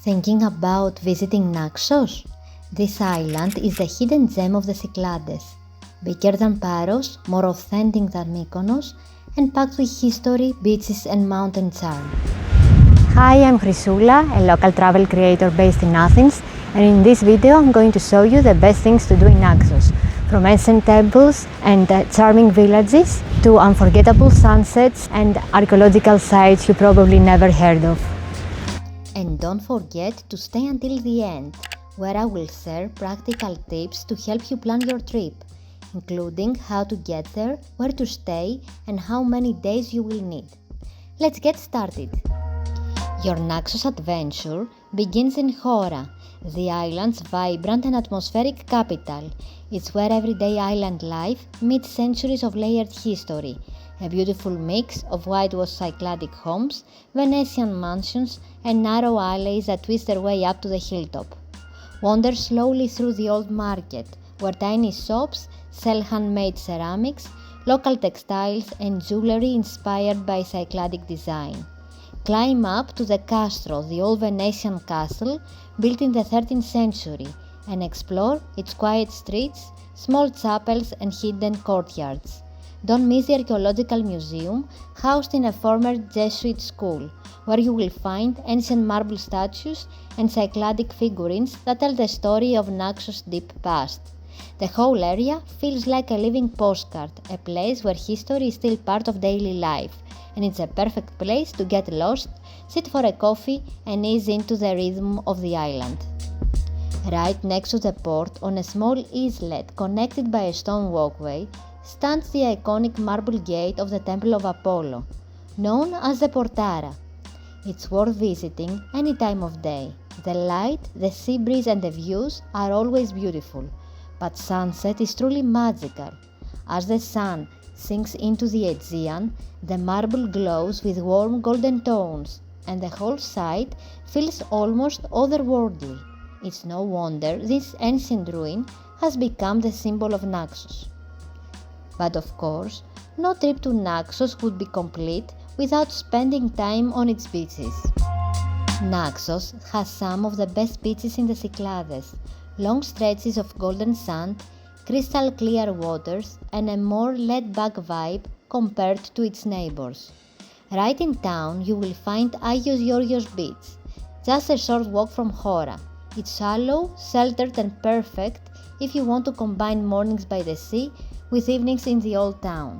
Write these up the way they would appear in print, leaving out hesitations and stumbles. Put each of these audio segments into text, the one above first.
Thinking about visiting Naxos? This island is the hidden gem of the Cyclades. Bigger than Paros, more authentic than Mykonos, and packed with history, beaches and mountain charm. Hi, I'm Chrysoula, a local travel creator based in Athens, and in this video I'm going to show you the best things to do in Naxos, from ancient temples and charming villages to unforgettable sunsets and archaeological sites you probably never heard of. And don't forget to stay until the end, where I will share practical tips to help you plan your trip, including how to get there, where to stay, and how many days you will need. Let's get started! Your Naxos adventure begins in Chora, the island's vibrant and atmospheric capital. It's where everyday island life meets centuries of layered history, a beautiful mix of whitewashed Cycladic homes, Venetian mansions, and narrow alleys that twist their way up to the hilltop. Wander slowly through the old market, where tiny shops sell handmade ceramics, local textiles, and jewelry inspired by Cycladic design. Climb up to the Castro, the old Venetian castle built in the 13th century, and explore its quiet streets, small chapels, and hidden courtyards. Don't miss the archaeological museum, housed in a former Jesuit school, where you will find ancient marble statues and Cycladic figurines that tell the story of Naxos' deep past. The whole area feels like a living postcard, a place where history is still part of daily life, and it's a perfect place to get lost, sit for a coffee, and ease into the rhythm of the island. Right next to the port, on a small islet connected by a stone walkway, stands the iconic marble gate of the Temple of Apollo, known as the Portara. It's worth visiting any time of day. The light, the sea breeze, and the views are always beautiful, but sunset is truly magical. As the sun sinks into the Aegean, the marble glows with warm golden tones, and the whole site feels almost otherworldly. It's no wonder this ancient ruin has become the symbol of Naxos. But of course, no trip to Naxos would be complete without spending time on its beaches. Naxos has some of the best beaches in the Cyclades, long stretches of golden sand, crystal clear waters, and a more laid-back vibe compared to its neighbors. Right in town you will find Agios beach, just a short walk from Chora. It's shallow, sheltered, and perfect if you want to combine mornings by the sea with evenings in the old town.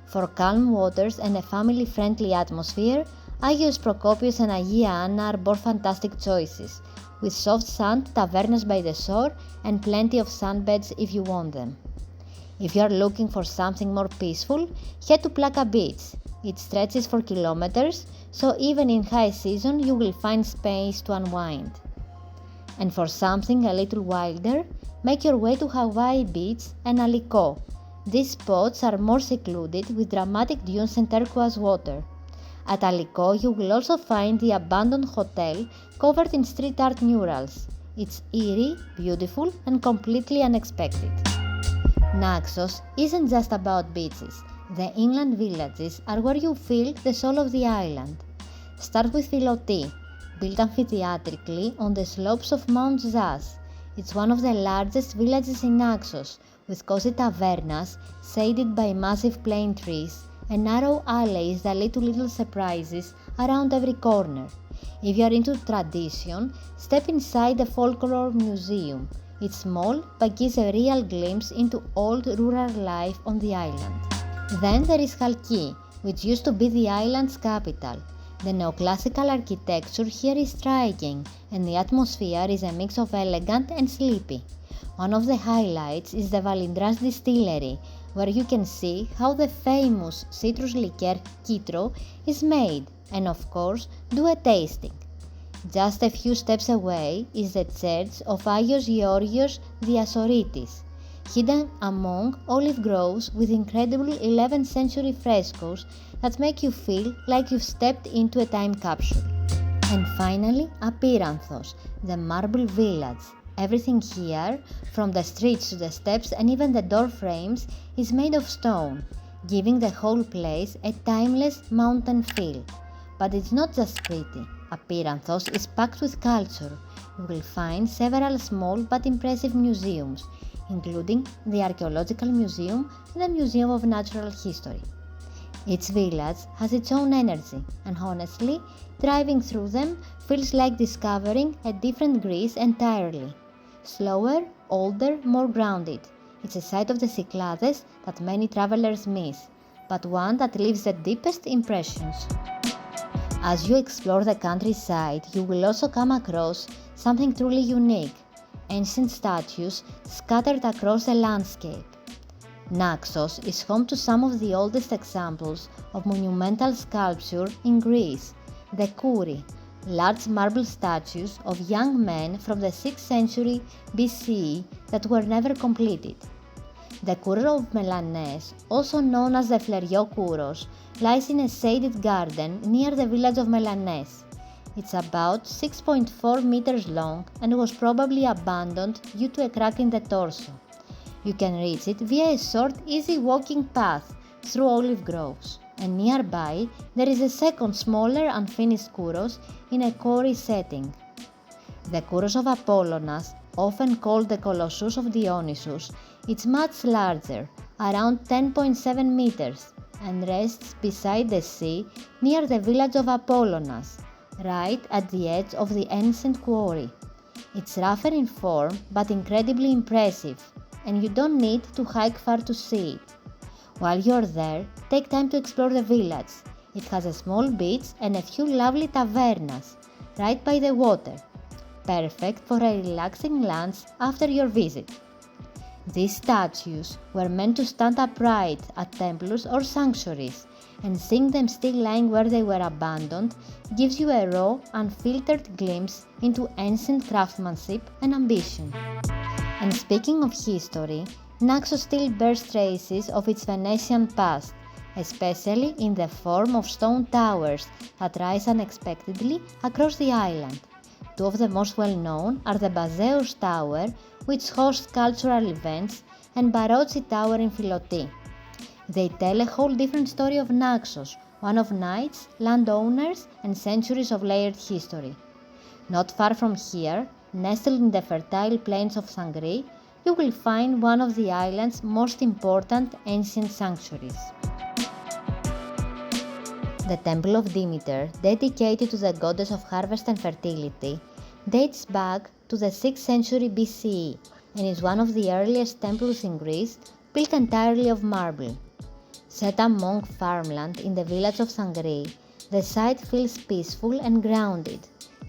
For calm waters and a family-friendly atmosphere, Agios Prokopios and Agia Anna are both fantastic choices, with soft sand tavernas by the shore and plenty of sunbeds if you want them. If you are looking for something more peaceful, head to Plaka beach. It stretches for kilometers, so even in high season you will find space to unwind. And for something a little wilder, make your way to Hawaii Beach and Alyko. These spots are more secluded with dramatic dunes and turquoise water. At Alyko you will also find the abandoned hotel covered in street art murals. It's eerie, beautiful, and completely unexpected. Naxos isn't just about beaches. The inland villages are where you feel the soul of the island. Start with Philoti, built amphitheatrically on the slopes of Mount Zas. It's one of the largest villages in Naxos, with cozy tavernas shaded by massive plane trees and narrow alleys that lead to little surprises around every corner. If you are into tradition, step inside the Folklore Museum. It's small but gives a real glimpse into old rural life on the island. Then there is Chalki, which used to be the island's capital. The neoclassical architecture here is striking, and the atmosphere is a mix of elegant and sleepy. One of the highlights is the Valindras distillery, where you can see how the famous citrus liqueur Kitro is made, and of course do a tasting. Just a few steps away is the church of Agios Diasoritis, hidden among olive groves with incredible 11th century frescoes that make you feel like you've stepped into a time capsule. And finally, Apeiranthos, the marble village. Everything here, from the streets to the steps and even the door frames, is made of stone, giving the whole place a timeless mountain feel. But it's not just pretty. Apeiranthos is packed with culture. You will find several small but impressive museums, including the Archaeological Museum and the Museum of Natural History. Each village has its own energy, and honestly, driving through them feels like discovering a different Greece entirely. Slower, older, more grounded. It's a side of the Cyclades that many travelers miss, but one that leaves the deepest impressions. As you explore the countryside, you will also come across something truly unique: ancient statues scattered across the landscape. Naxos is home to some of the oldest examples of monumental sculpture in Greece, the Kouroi, large marble statues of young men from the 6th century BCE that were never completed. The Kouroi of Melanes, also known as the Ferryhopper, lies in a shaded garden near the village of Melanes. It's about 6.4 meters long and was probably abandoned due to a crack in the torso. You can reach it via a short, easy walking path through olive groves, and nearby there is a second smaller unfinished Kouros in a Kouroi setting. The Kouros of Apollonas, often called the Colossus of Dionysus, is much larger, around 10.7 meters, and rests beside the sea near the village of Apollonas, right at the edge of the ancient quarry. It's rougher in form but incredibly impressive, and you don't need to hike far to see it. While you're there, take time to explore the village. It has a small beach and a few lovely tavernas right by the water, perfect for a relaxing lunch after your visit. These statues were meant to stand upright at temples or sanctuaries, and seeing them still lying where they were abandoned gives you a raw, unfiltered glimpse into ancient craftsmanship and ambition. And speaking of history, Naxos still bears traces of its Venetian past, especially in the form of stone towers that rise unexpectedly across the island. Two of the most well-known are the Bazeos Tower, which hosts cultural events, and Barocci Tower in Philoti. They tell a whole different story of Naxos, one of knights, landowners, and centuries of layered history. Not far from here, nestled in the fertile plains of Sangri, you will find one of the island's most important ancient sanctuaries. The Temple of Demeter, dedicated to the goddess of harvest and fertility, dates back to the 6th century BCE and is one of the earliest temples in Greece, built entirely of marble. Set among farmland in the village of Sangri, the site feels peaceful and grounded,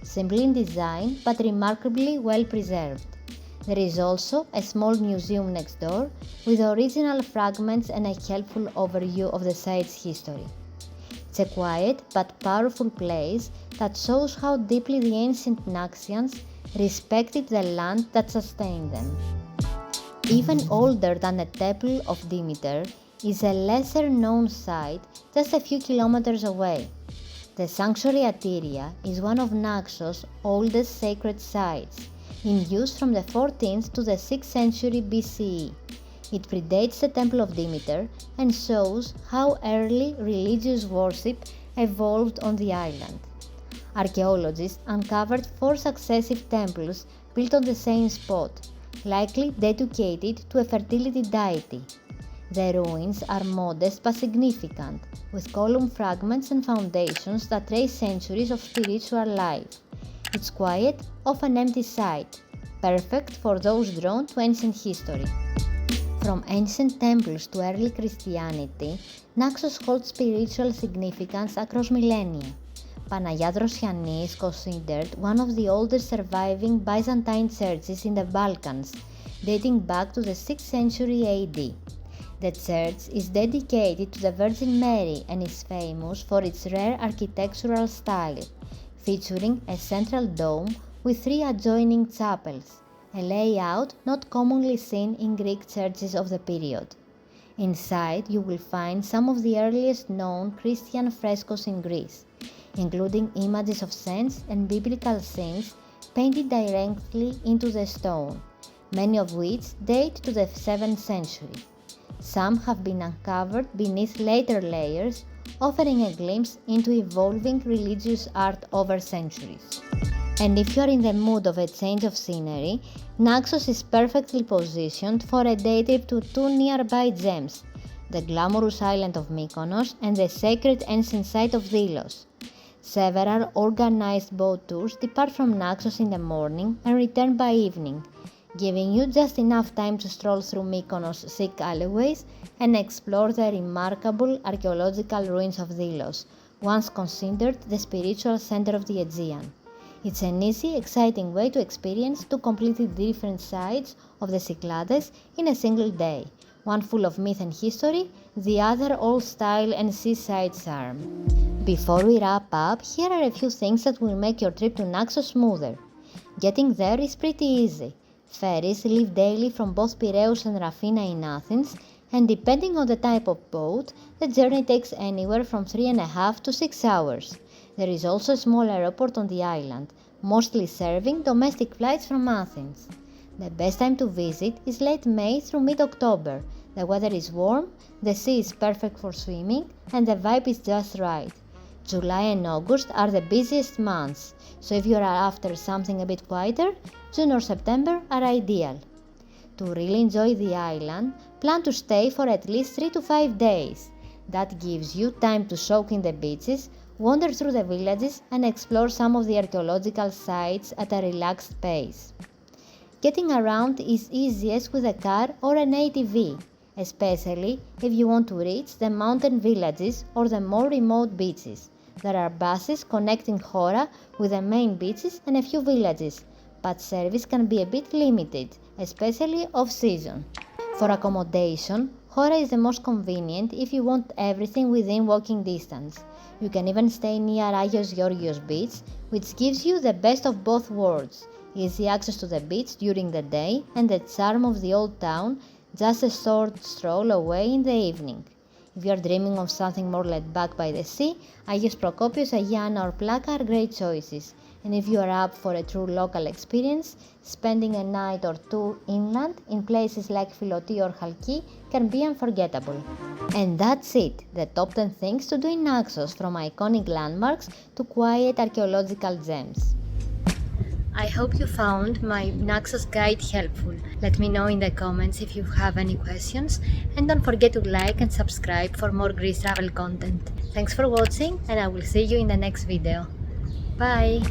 simple in design but remarkably well preserved. There is also a small museum next door with original fragments and a helpful overview of the site's history. It's a quiet but powerful place that shows how deeply the ancient Naxians respected the land that sustained them. Even older than the Temple of Demeter is a lesser known site just a few kilometers away. The sanctuary at Iria is one of Naxos' oldest sacred sites, in use from the 14th to the 6th century BCE. It predates the Temple of Demeter and shows how early religious worship evolved on the island. Archaeologists uncovered 4 successive temples built on the same spot, likely dedicated to a fertility deity. The ruins are modest but significant, with column fragments and foundations that trace centuries of spiritual life. It's quiet, often empty site, perfect for those drawn to ancient history. From ancient temples to early Christianity, Naxos holds spiritual significance across millennia. Panagia Drosiani is considered one of the oldest surviving Byzantine churches in the Balkans, dating back to the 6th century AD. The church is dedicated to the Virgin Mary and is famous for its rare architectural style, featuring a central dome with 3 adjoining chapels, a layout not commonly seen in Greek churches of the period. Inside, you will find some of the earliest known Christian frescoes in Greece, including images of saints and biblical scenes painted directly into the stone, many of which date to the 7th century. Some have been uncovered beneath later layers, offering a glimpse into evolving religious art over centuries. And if you are in the mood of a change of scenery, Naxos is perfectly positioned for a day trip to two nearby gems, the glamorous island of Mykonos and the sacred ancient site of Delos. Several organized boat tours depart from Naxos in the morning and return by evening, giving you just enough time to stroll through Mykonos' chic alleyways and explore the remarkable archaeological ruins of Delos, once considered the spiritual center of the Aegean. It's an easy, exciting way to experience two completely different sides of the Cyclades in a single day, one full of myth and history, the other all style and seaside charm. Before we wrap up, here are a few things that will make your trip to Naxos smoother. Getting there is pretty easy. Ferries leave daily from both Piraeus and Rafina in Athens, and depending on the type of boat, the journey takes anywhere from 3.5 to 6 hours. There is also a small airport on the island, mostly serving domestic flights from Athens. The best time to visit is late May through mid-October. The weather is warm, the sea is perfect for swimming, and the vibe is just right. July and August are the busiest months, so if you are after something a bit quieter, June or September are ideal. To really enjoy the island, plan to stay for at least 3 to 5 days. That gives you time to soak in the beaches, wander through the villages, and explore some of the archaeological sites at a relaxed pace. Getting around is easiest with a car or an ATV, especially if you want to reach the mountain villages or the more remote beaches. There are buses connecting Chora with the main beaches and a few villages, but service can be a bit limited, especially off-season. For accommodation, Chora is the most convenient if you want everything within walking distance. You can even stay near Agios beach, which gives you the best of both worlds, easy access to the beach during the day and the charm of the old town just a short stroll away in the evening. If you are dreaming of something more laid back by the sea, Agios Prokopios, Agiana or Plaka are great choices. And if you are up for a true local experience, spending a night or two inland in places like Philoti or Chalki can be unforgettable. And that's it, the top 10 things to do in Naxos, from iconic landmarks to quiet archaeological gems. I hope you found my Naxos guide helpful. Let me know in the comments if you have any questions, and don't forget to like and subscribe for more Greece travel content. Thanks for watching, and I will see you in the next video. Bye!